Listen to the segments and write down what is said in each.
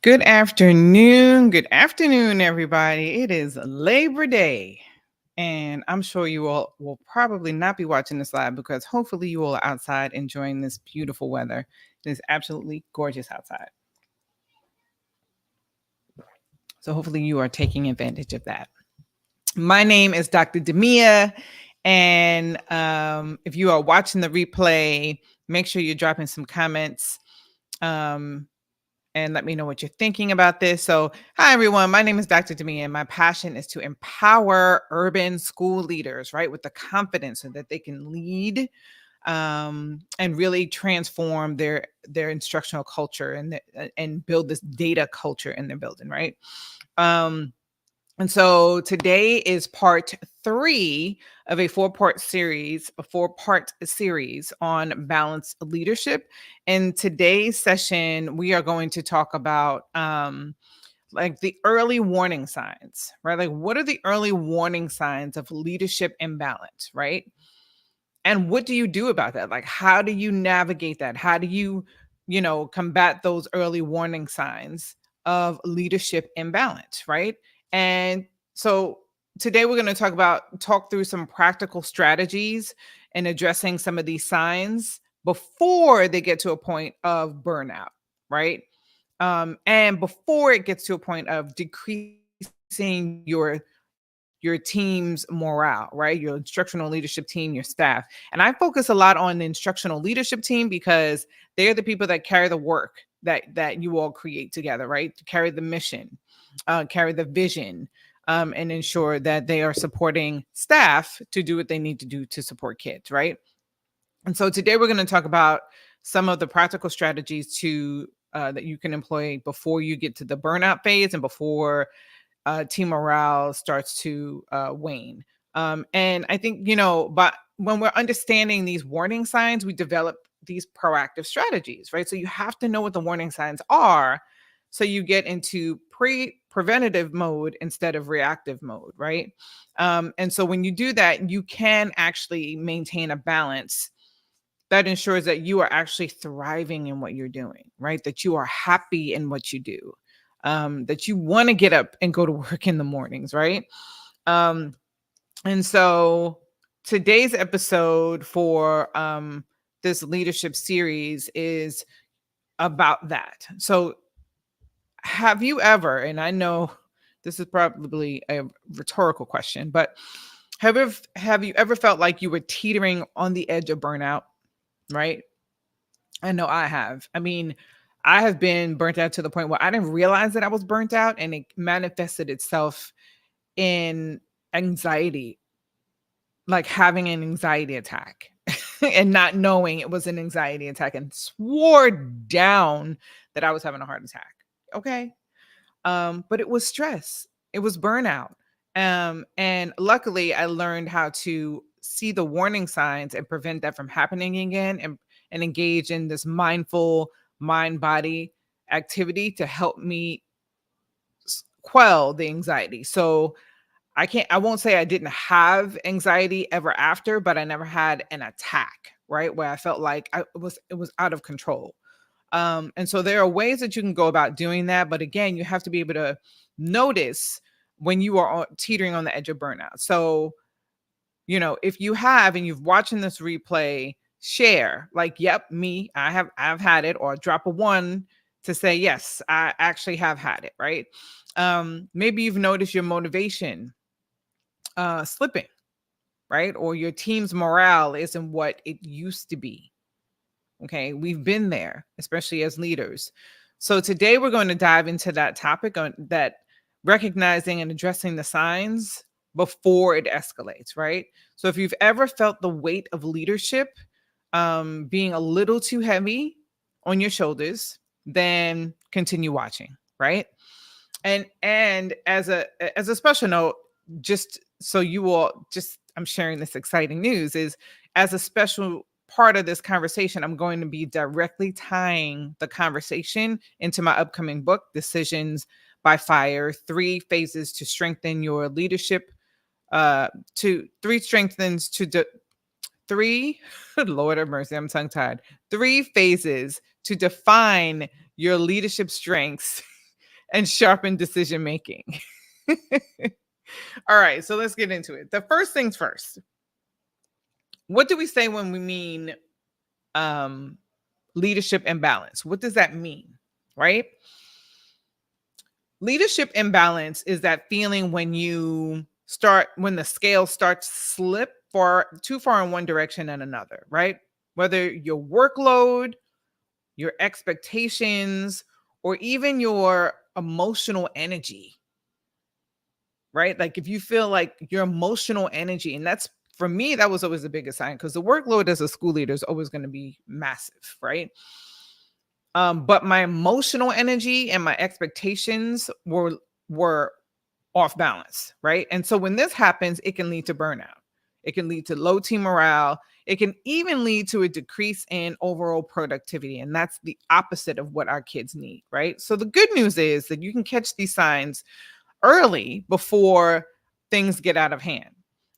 Good afternoon. Good afternoon, everybody. It is Labor Day. And I'm sure you all will probably not be watching this live because hopefully you all are outside enjoying this beautiful weather. It is absolutely gorgeous outside. So hopefully you are taking advantage of that. My name is Dr. Damia. And if you are watching the replay, make sure you're dropping some comments. And let me know what you're thinking about this. So, hi everyone. My name is Dr. Damia, and my passion is to empower urban school leaders, right, with the confidence so that they can lead and really transform their instructional culture and build this data culture in their building, right? Um, and so today is part 3 of a 4-part series on balanced leadership. In today's session, we are going to talk about like the early warning signs, right? Like, what are the early warning signs of leadership imbalance, right? And what do you do about that? Like, how do you navigate that? How do you, combat those early warning signs of leadership imbalance, right? And so today we're going to talk through some practical strategies in addressing some of these signs before they get to a point of burnout, right? And before it gets to a point of decreasing your team's morale, right? Your instructional leadership team, your staff. And I focus a lot on the instructional leadership team because they're the people that carry the work that you all create together, right? To carry the mission, carry the vision, and ensure that they are supporting staff to do what they need to do to support kids, right? And so today we're going to talk about some of the practical strategies to that you can employ before you get to the burnout phase and before team morale starts to wane. And I think, but when we're understanding these warning signs, we develop these proactive strategies, right? So you have to know what the warning signs are so you get into preventative mode instead of reactive mode, right? And so when you do that, you can actually maintain a balance that ensures that you are actually thriving in what you're doing, right? That you are happy in what you do, that you want to get up and go to work in the mornings, right? Um, and so today's episode for this leadership series is about that. So, have you ever, and I know this is probably a rhetorical question, but have you ever felt like you were teetering on the edge of burnout, right? I know I have. I mean, I have been burnt out to the point where I didn't realize that I was burnt out and it manifested itself in anxiety, like having an anxiety attack and not knowing it was an anxiety attack and swore down that I was having a heart attack. Okay. But it was stress. It was burnout. And luckily I learned how to see the warning signs and prevent that from happening again and engage in this mindful mind body activity to help me quell the anxiety. So I won't say I didn't have anxiety ever after, but I never had an attack, right? Where I felt like it was out of control. And so there are ways that you can go about doing that. But again, you have to be able to notice when you are teetering on the edge of burnout. So, if you have and you've watching this replay, share like, yep, me, I've had it, or drop a 1 to say, yes, I actually have had it, right? Maybe you've noticed your motivation slipping, right? Or your team's morale isn't what it used to be. Okay, we've been there, especially as leaders. So today we're going to dive into that topic on that, recognizing and addressing the signs before it escalates, right? So if you've ever felt the weight of leadership being a little too heavy on your shoulders, then continue watching, right? And as a special note, just so you all just I'm sharing this exciting news is as a special part of this conversation, I'm going to be directly tying the conversation into my upcoming book, Decisions by Fire: 3 Phases to Strengthen Your Leadership. To three strengthens to de- three, Lord have mercy, I'm tongue tied. 3 phases to define your leadership strengths and sharpen decision making. All right, so let's get into it. The first things first. What do we say when we mean um, leadership imbalance? What does that mean? Right? Leadership imbalance is that feeling when the scale starts to slip too far in one direction and another, right? Whether your workload, your expectations, or even your emotional energy, right? Like if you feel like your emotional energy, and that's for me, that was always the biggest sign because the workload as a school leader is always going to be massive, right? But my emotional energy and my expectations were off balance, right? And so when this happens, it can lead to burnout. It can lead to low team morale. It can even lead to a decrease in overall productivity. And that's the opposite of what our kids need, right? So the good news is that you can catch these signs early before things get out of hand.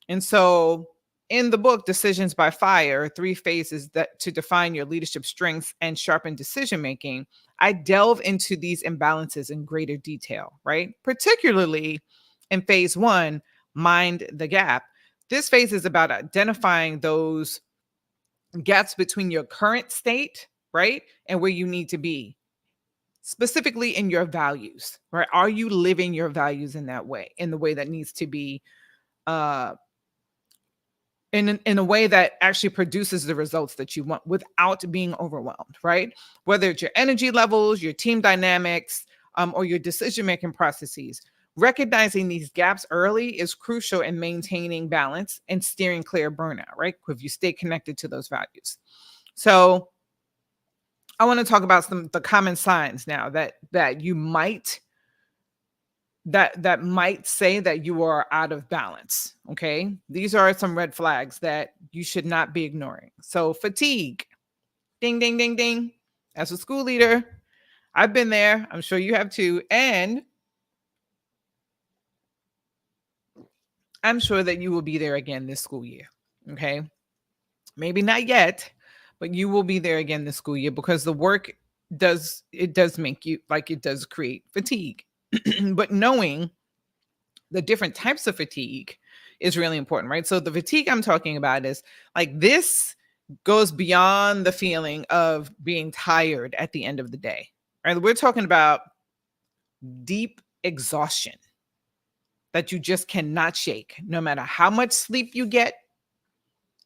And so in the book Decisions by Fire, three phases that to define your leadership strengths and sharpen decision making, I delve into these imbalances in greater detail, right? Particularly in phase 1, mind the gap. This phase is about identifying those gaps between your current state, right? And where you need to be, specifically in your values, right? Are you living your values in that way, in the way that needs to be, uh, in a way that actually produces the results that you want without being overwhelmed, right? Whether it's your energy levels, your team dynamics, or your decision making processes. Recognizing these gaps early is crucial in maintaining balance and steering clear of burnout, right? If you stay connected to those values. So I want to talk about the common signs now that you might that might say that you are out of balance. Okay. These are some red flags that you should not be ignoring. So, fatigue, ding, ding, ding, ding. As a school leader, I've been there. I'm sure you have too. And I'm sure that you will be there again this school year. Okay. Maybe not yet, but you will be there again this school year because the work does make you, like, it does create fatigue. But knowing the different types of fatigue is really important, right? So the fatigue I'm talking about is like this goes beyond the feeling of being tired at the end of the day. Right? We're talking about deep exhaustion that you just cannot shake no matter how much sleep you get,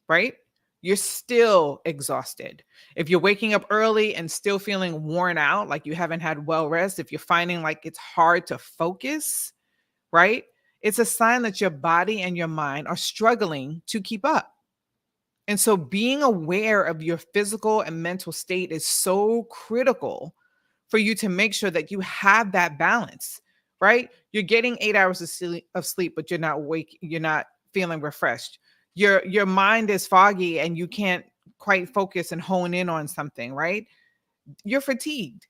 right? You're still exhausted. If you're waking up early and still feeling worn out, like you haven't had well rest, if you're finding like it's hard to focus, right? It's a sign that your body and your mind are struggling to keep up. And so being aware of your physical and mental state is so critical for you to make sure that you have that balance, right? You're getting 8 hours of sleep, but you're not feeling refreshed. Your mind is foggy and you can't quite focus and hone in on something, right? You're fatigued.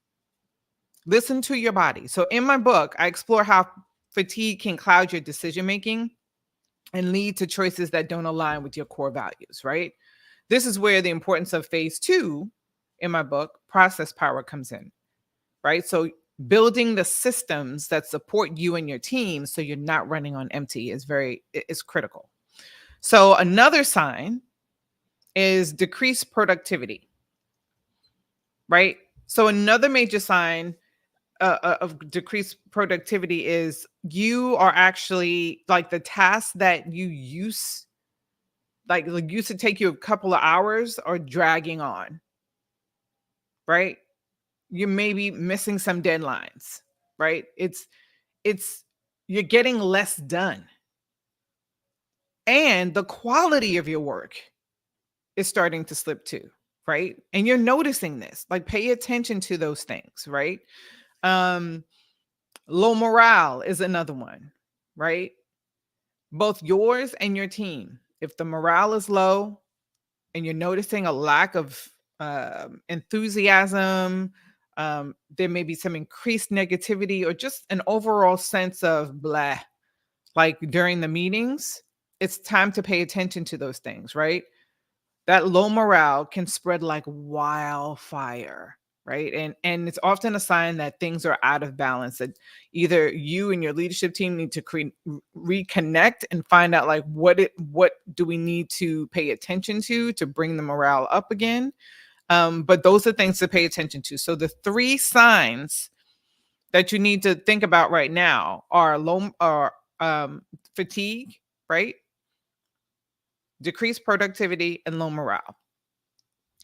Listen to your body. So in my book, I explore how fatigue can cloud your decision making and lead to choices that don't align with your core values, right? This is where the importance of phase 2 in my book, process power, comes in, right? So building the systems that support you and your team so you're not running on empty is critical. So another sign is decreased productivity, right? So another major sign of decreased productivity is you are actually like the tasks that used to take you a couple of hours are dragging on, right? You may be missing some deadlines, right? It's you're getting less done. And the quality of your work is starting to slip too, right? And you're noticing this. Like pay attention to those things, right? Um Low morale is another one, right? Both yours and your team. If the morale is low and you're noticing a lack of enthusiasm, there may be some increased negativity or just an overall sense of blah, like during the meetings, it's time to pay attention to those things, right? That low morale can spread like wildfire, right? And it's often a sign that things are out of balance, that either you and your leadership team need to reconnect and find out like what do we need to pay attention to bring the morale up again. But those are things to pay attention to. So the three signs that you need to think about right now are low or fatigue, right? Decreased productivity and low morale.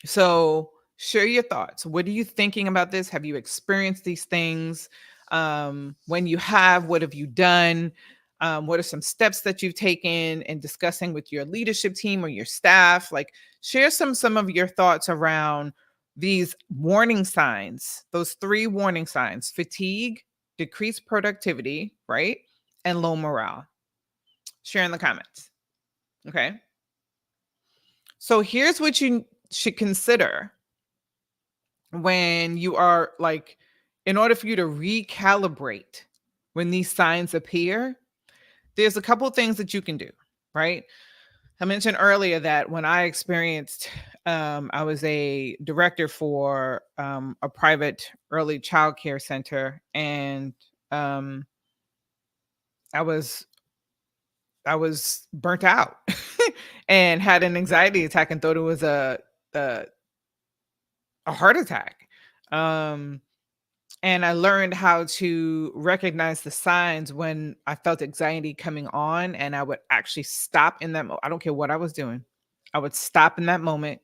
So share your thoughts. What are you thinking about this? Have you experienced these things? When you have, what have you done? What are some steps that you've taken, and discussing with your leadership team or your staff? Like, share some of your thoughts around these warning signs, those three warning signs: fatigue, decreased productivity, right? And low morale. Share in the comments. Okay. So here's what you should consider when you are like, in order for you to recalibrate when these signs appear. There's a couple things that you can do, right? I mentioned earlier that when I experienced, I was a director for a private early child care center, and um, I was I was burnt out and had an anxiety attack and thought it was a, a heart attack. Um, and I learned how to recognize the signs when I felt anxiety coming on, and I would actually stop in that I don't care what I was doing. I would stop in that moment.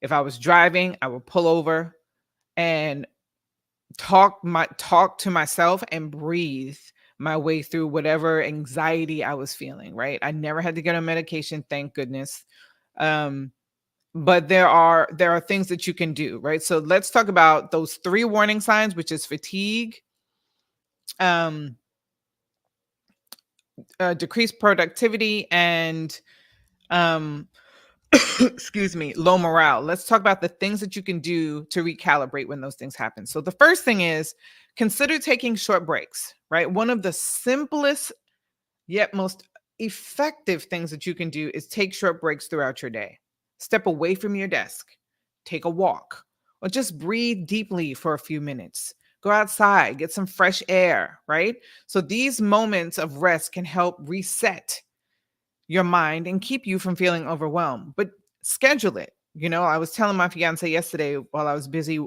If I was driving, I would pull over and talk to myself and breathe my way through whatever anxiety I was feeling, right? I never had to get on medication, thank goodness. Um, but there are things that you can do, right? So let's talk about those three warning signs, which is fatigue, um, decreased productivity, and um, excuse me, low morale. Let's talk about the things that you can do to recalibrate when those things happen. So the first thing is, consider taking short breaks, right? One of the simplest yet most effective things that you can do is take short breaks throughout your day. Step away from your desk, take a walk, or just breathe deeply for a few minutes. Go outside, get some fresh air, right? So these moments of rest can help reset your mind and keep you from feeling overwhelmed, but schedule it. I was telling my fiance yesterday, while I was busy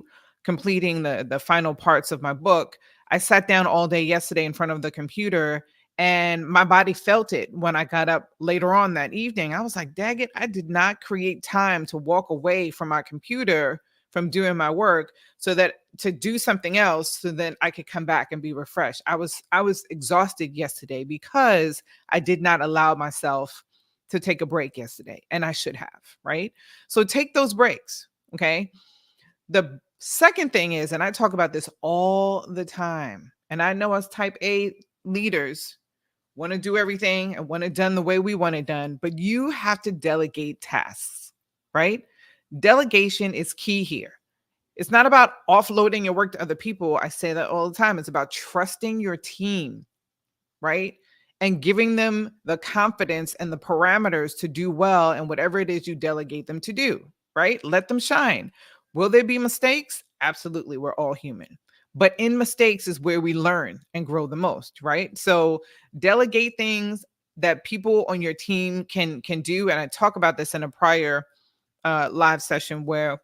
completing the final parts of my book, I sat down all day yesterday in front of the computer, and my body felt it when I got up later on that evening. I was like, dang it, I did not create time to walk away from my computer from doing my work, so that to do something else, so that I could come back and be refreshed. I was exhausted yesterday because I did not allow myself to take a break yesterday, and I should have, right? So take those breaks, okay? The second thing is, and I talk about this all the time, and I know us type A leaders want to do everything and want it done the way we want it done, but you have to delegate tasks, right? Delegation is key here. It's not about offloading your work to other people. I say that all the time. It's about trusting your team, right? And giving them the confidence and the parameters to do well in whatever it is you delegate them to do, right? Let them shine. Will there be mistakes? Absolutely. We're all human. But in mistakes is where we learn and grow the most, right? So delegate things that people on your team can do. And I talk about this in a prior live session where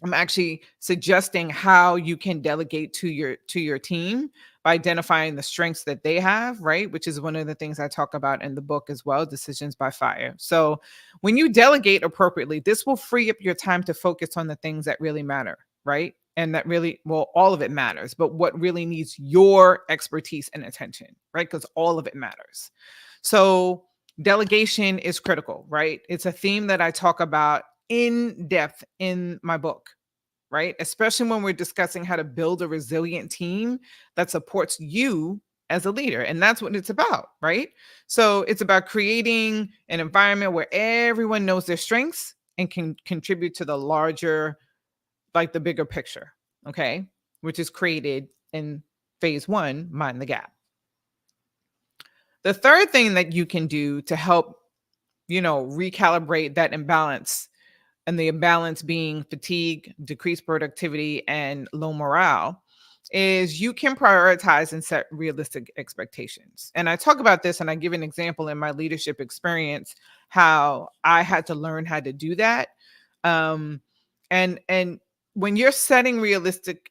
I'm actually suggesting how you can delegate to your team by identifying the strengths that they have, right? Which is one of the things I talk about in the book as well, Decisions by Fire. So when you delegate appropriately, this will free up your time to focus on the things that really matter, right? And that really, well, all of it matters, but what really needs your expertise and attention, right? Because all of it matters. So delegation is critical, right? It's a theme that I talk about in depth in my book, right? Especially when we're discussing how to build a resilient team that supports you as a leader. And that's what it's about, right? So it's about creating an environment where everyone knows their strengths and can contribute to the larger, like the bigger picture, okay? Which is created in phase one, Mind the Gap. The third thing that you can do to help, recalibrate that imbalance and the imbalance being fatigue, decreased productivity, and low morale, is you can prioritize and set realistic expectations. And I talk about this and I give an example in my leadership experience how I had to learn how to do that. Um, and when you're setting realistic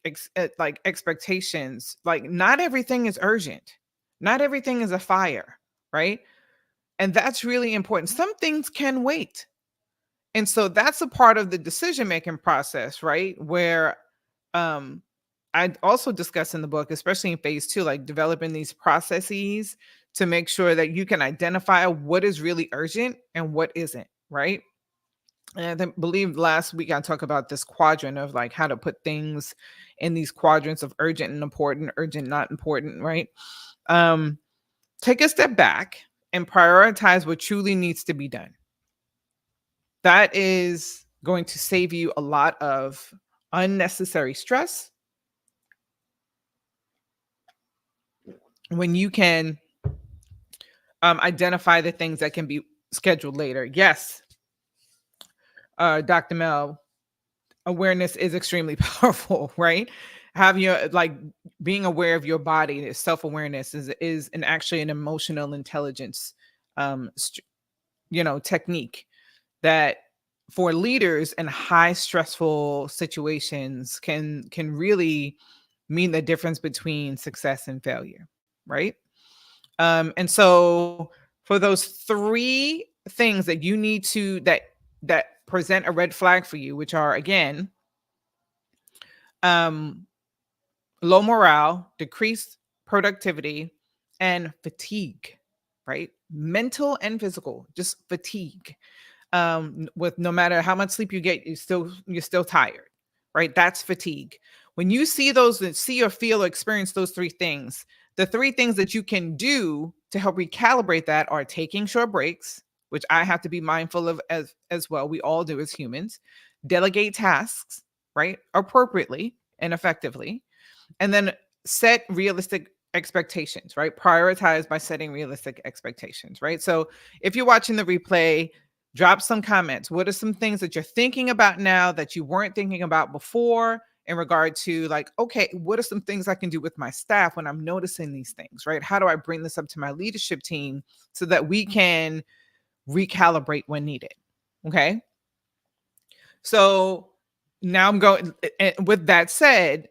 like expectations, like not everything is urgent, not everything is a fire, right? And that's really important. Some things can wait. And so that's a part of the decision making process, right? Where um I also discuss in the book, especially in phase 2, like developing these processes to make sure that you can identify what is really urgent and what isn't, right? And believe last week I talked about this quadrant of like how to put things in these quadrants of urgent and important, urgent, not important, right? Um, Take a step back and prioritize what truly needs to be done. That is going to save you a lot of unnecessary stress when you can identify the things that can be scheduled later. Yes, Dr. Mel, awareness is extremely powerful, right? Having your like being aware of your body, self-awareness is an actually an emotional intelligence um st- technique that for leaders in high stressful situations can really mean the difference between success and failure, right? And so for those three things that you need to that present a red flag for you, which are again, um, low morale, decreased productivity, and fatigue, right? Mental and physical, just fatigue. With no matter how much sleep you get, you're still tired, right? That's fatigue. When you see those that see or feel or experience those three things, the three things that you can do to help recalibrate that are taking short breaks, which I have to be mindful of as well. We all do as humans. Delegate tasks, right? Appropriately and effectively, and then set realistic expectations, right? Prioritize by setting realistic expectations, right? So if you're watching the replay, drop some comments. What are some things that you're thinking about now that you weren't thinking about before in regard to like, okay, what are some things I can do with my staff when I'm noticing these things, right? How do I bring this up to my leadership team so that we can recalibrate when needed? Okay. So now I'm going, with that said,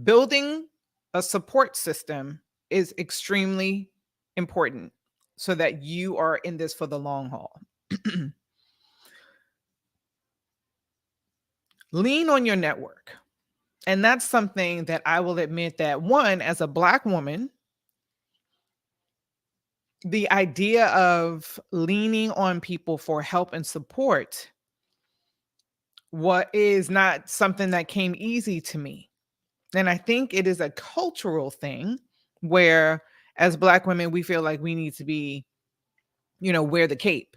building a support system is extremely important so that you are in this for the long haul. Lean on your network. And that's something that I will admit that one, as a Black woman, the idea of leaning on people for help and support what is not something that came easy to me. And I think it is a cultural thing where as Black women, we feel like we need to be, wear the cape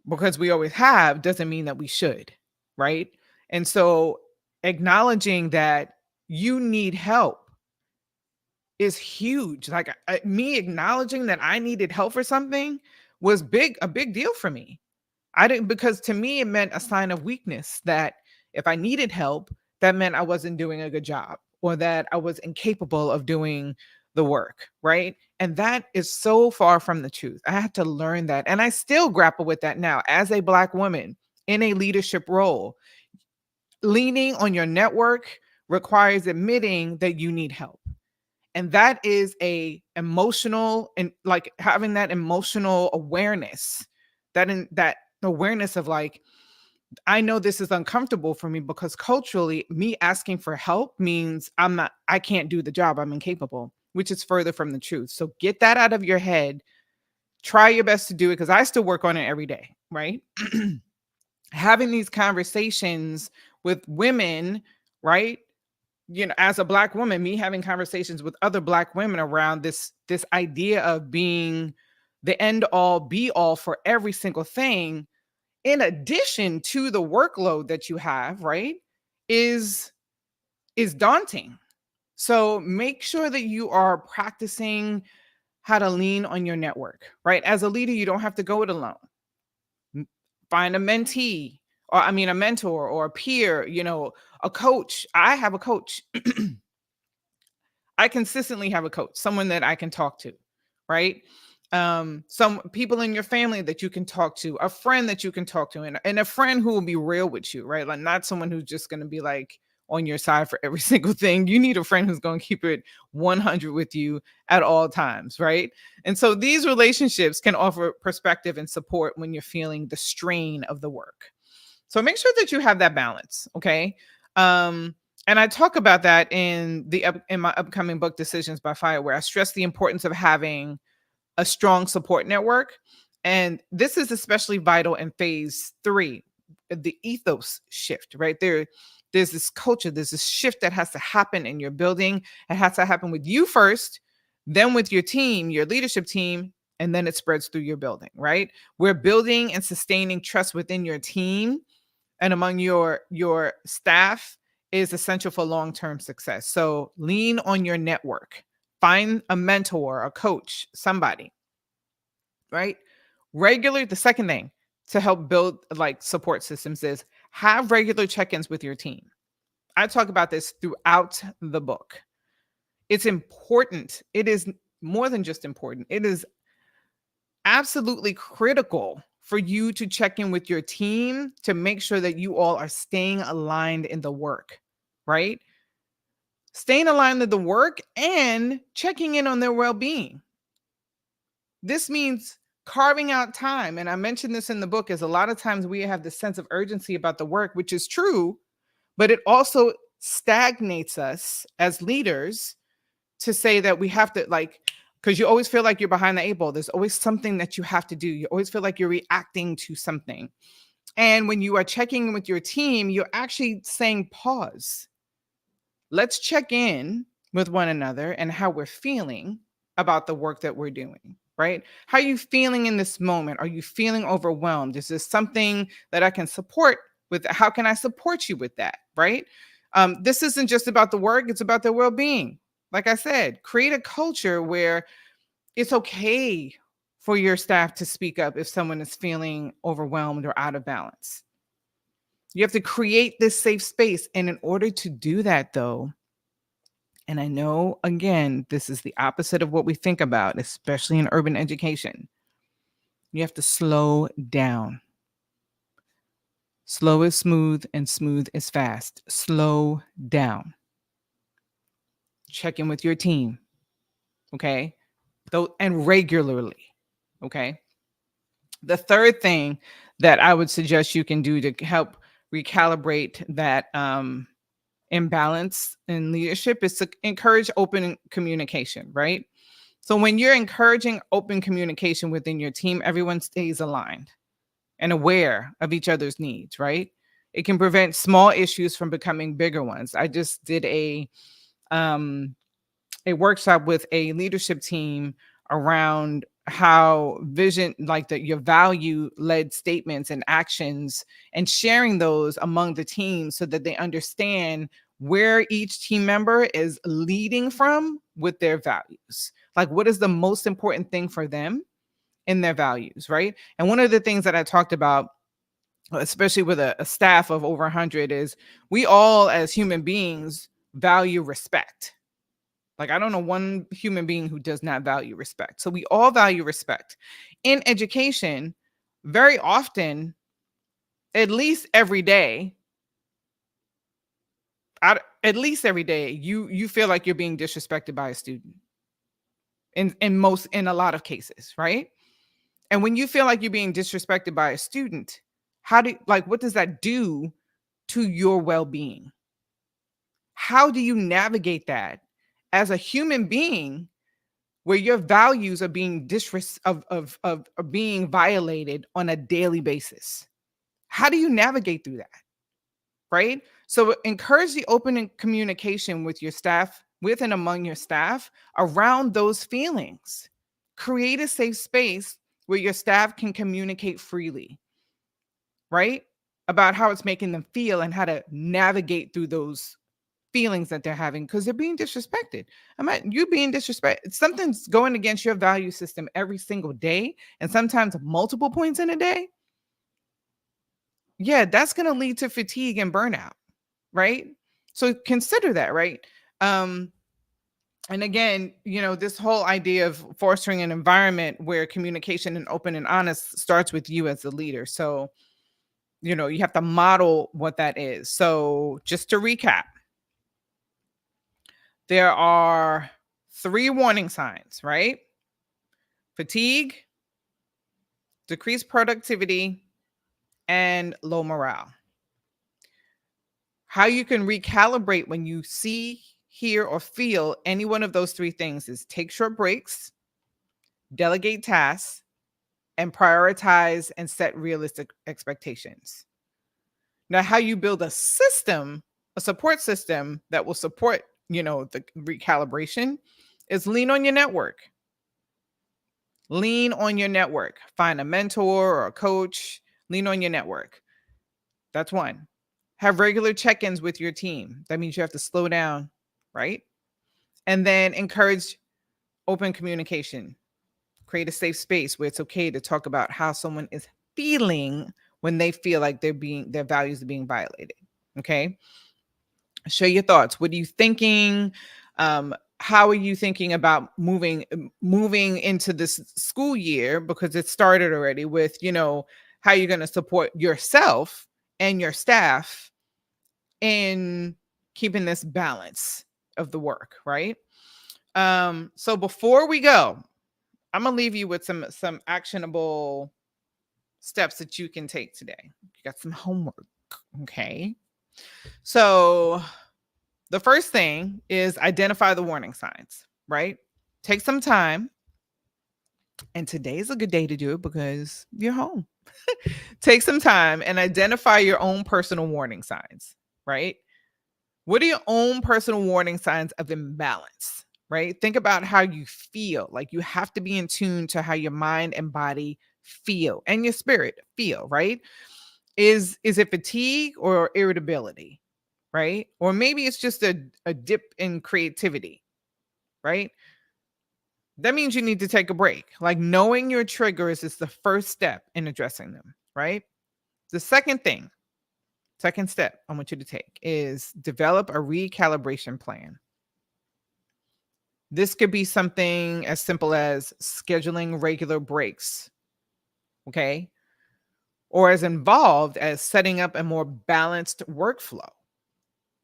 because we always have doesn't mean that we should, right? And so acknowledging that you need help is huge. Like me acknowledging that I needed help for something was a big deal for me. I didn't, because to me it meant a sign of weakness that if I needed help, that meant I wasn't doing a good job or that I was incapable of doing the work, right? And that is so far from the truth. I had to learn that. And I still grapple with that now as a Black woman in a leadership role. Leaning on your network requires admitting that you need help. And that is a emotional and like having that emotional awareness, that awareness of like, I know this is uncomfortable for me because culturally, me asking for help means I can't do the job. I'm incapable, which is further from the truth. So get that out of your head. Try your best to do it because I still work on it every day, right? Having these conversations with women, right? As a Black woman, me having conversations with other Black women around this idea of being the end all be all for every single thing in addition to the workload that you have, right, is daunting. So make sure that you are practicing how to lean on your network, right? As a leader, you don't have to go it alone. Find a mentee, or I mean, a mentor or a peer, a coach. I have a coach. I consistently have a coach, someone that I can talk to, right? Some people in your family that you can talk to, a friend that you can talk to, and a friend who will be real with you, right? Like, not someone who's just going to be like on your side for every single thing. You need a friend who's going to keep it 100 with you at all times, right? And so these relationships can offer perspective and support when you're feeling the strain of the work. So make sure that you have that balance, okay? And I talk about that in my upcoming book, Decisions by Fire, where I stress the importance of having a strong support network. And this is especially vital in phase 3, the ethos shift, right? There's this culture, there's this shift that has to happen in your building. It has to happen with you first, then with your team, your leadership team, and then it spreads through your building, right? We're building and sustaining trust within your team and among your staff is essential for long-term success. So lean on your network. Find a mentor, a coach, somebody, right? The second thing to help build like support systems is have regular check-ins with your team. I talk about this throughout the book. It's important. It is more than just important. It is absolutely critical for you to check in with your team to make sure that you all are staying aligned in the work, right? Staying aligned in the work and checking in on their well being. This means carving out time. And I mentioned this in the book, is a lot of times we have this sense of urgency about the work, which is true, but it also stagnates us as leaders to say that we have to, like, because you always feel like you're behind the 8 ball. There's always something that you have to do. You always feel like you're reacting to something. And when you are checking in with your team, you're actually saying, pause. Let's check in with one another and how we're feeling about the work that we're doing, right? How are you feeling in this moment? Are you feeling overwhelmed? Is this something that I can support with? How can I support you with that, right? This isn't just about the work, it's about their well being. Like I said, create a culture where it's okay for your staff to speak up if someone is feeling overwhelmed or out of balance. You have to create this safe space. And in order to do that, though, and I know, again, this is the opposite of what we think about, especially in urban education, you have to slow down. Slow is smooth and smooth is fast. Slow down. Check in with your team. Okay. And regularly. Okay. The third thing that I would suggest you can do to help recalibrate that imbalance in leadership is to encourage open communication, right? So when you're encouraging open communication within your team, everyone stays aligned and aware of each other's needs, right? It can prevent small issues from becoming bigger ones. I just did um a workshop with a leadership team around how vision, like your value led statements and actions, and sharing those among the team so that they understand where each team member is leading from with their values. Like, what is the most important thing for them in their values, right? And one of the things that I talked about, especially with a staff of over 100, is we all as human beings value respect. Like, I don't know one human being who does not value respect. So we all value respect. In education, very often, at least every day, at least every day, you feel like you're being disrespected by a student. In a lot of cases, right? And when you feel like you're being disrespected by a student, what does that do to your well-being? How do you navigate that as a human being where your values are being are being violated on a daily basis? How do you navigate through that? Right? So encourage the open communication with your staff, with and among your staff around those feelings. Create a safe space where your staff can communicate freely, right? About how it's making them feel and how to navigate through those feelings that they're having because they're being disrespected. You being disrespected. Something's going against your value system every single day, and sometimes multiple points in a day. yeah, that's going to lead to fatigue and burnout, right? So consider that, right? Um, and again, this whole idea of fostering an environment where communication and open and honest starts with you as the leader. So, you have to model what that is. So, just to recap, there are three warning signs, right? Fatigue, decreased productivity, and low morale. How you can recalibrate when you see, hear, or feel any one of those three things is take short breaks, delegate tasks, and prioritize and set realistic expectations. Now, how you build a system, a support system that will support, the recalibration is lean on your network. Lean on your network. Find a mentor or a coach. Lean on your network. That's one. Have regular check ins with your team. That means you have to slow down, right? And then encourage open communication. Create a safe space where it's okay to talk about how someone is feeling when they feel like their values are being violated. Okay. Share your thoughts. What are you thinking? How are you thinking about moving into this school year, because it started already, with how you're going to support yourself and your staff in keeping this balance of the work, right? So before we go, I'm gonna leave you with some actionable steps that you can take today. You got some homework, okay? So the first thing is identify the warning signs, right? Take some time, and today's a good day to do it because you're home. Take some time and identify your own personal warning signs, right? What are your own personal warning signs of imbalance, right? Think about how you feel. Like, you have to be in tune to how your mind and body feel, and your spirit feel, right? Is it fatigue or irritability, right? Or maybe it's just a dip in creativity, right? That means you need to take a break. Like, knowing your triggers is the first step in addressing them, right? The second step I want you to take is develop a recalibration plan. This could be something as simple as scheduling regular breaks, okay? Or as involved as setting up a more balanced workflow,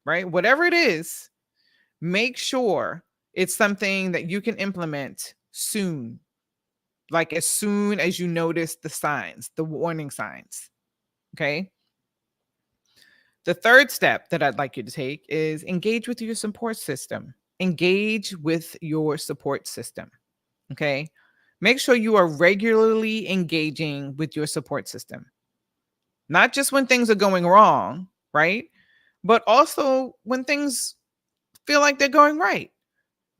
right? Whatever it is, make sure it's something that you can implement soon, like as soon as you notice the signs, the warning signs, okay? The third step that I'd like you to take is engage with your support system. Engage with your support system. Okay. Make sure you are regularly engaging with your support system, not just when things are going wrong, right? But also when things feel like they're going right.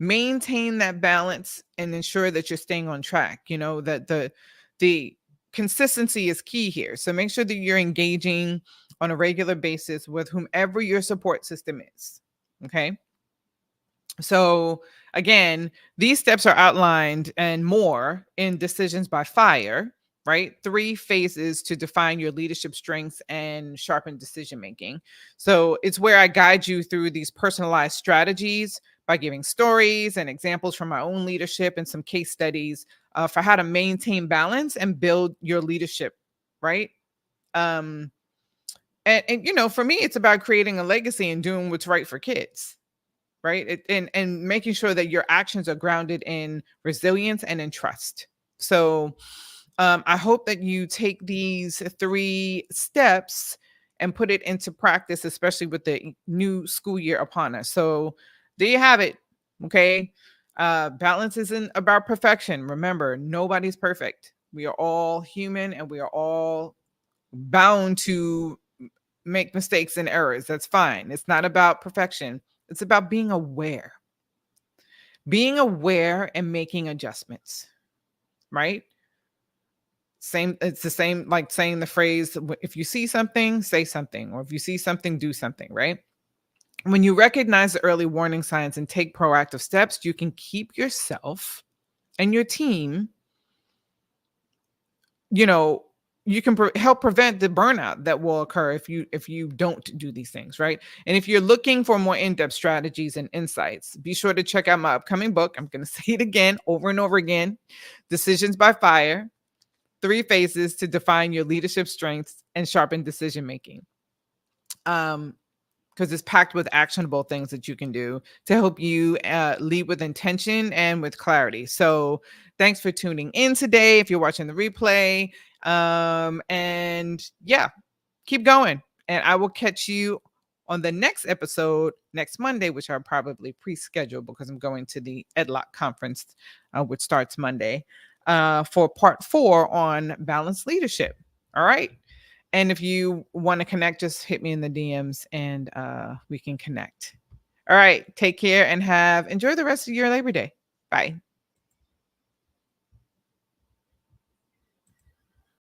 Maintain that balance and ensure that you're staying on track. That the consistency is key here. So make sure that you're engaging on a regular basis with whomever your support system is. Okay. So again, these steps are outlined and more in Decisions by Fire, right? 3 phases to define your leadership strengths and sharpen decision making. So it's where I guide you through these personalized strategies by giving stories and examples from my own leadership and some case studies for how to maintain balance and build your leadership, right? Um, and for me, it's about creating a legacy and doing what's right for kids, right? And making sure that your actions are grounded in resilience and in trust. So I hope that you take these 3 steps and put it into practice, especially with the new school year upon us. So there you have it. Okay. Balance isn't about perfection. Remember, nobody's perfect. We are all human, and we are all bound to make mistakes and errors. That's fine. It's not about perfection. It's about being aware and making adjustments, right? It's the same like saying the phrase, if you see something, say something, or if you see something, do something, right? When you recognize the early warning signs and take proactive steps, you can keep yourself and your team, you know, you can help prevent the burnout that will occur if you don't do these things, right? And if you're looking for more in-depth strategies and insights, be sure to check out my upcoming book. I'm going to say it again over and over again: Decisions by Fire: Three Phases to Define Your Leadership Strengths and Sharpen Decision Making. Because it's packed with actionable things that you can do to help you lead with intention and with clarity. So thanks for tuning in today if you're watching the replay. And yeah, keep going. And I will catch you on the next episode next Monday, which I'll probably pre-schedule because I'm going to the EdLock conference, which starts Monday, for part 4 on balanced leadership. All right. And if you want to connect, just hit me in the DMs and we can connect. All right. Take care and enjoy the rest of your Labor Day. Bye.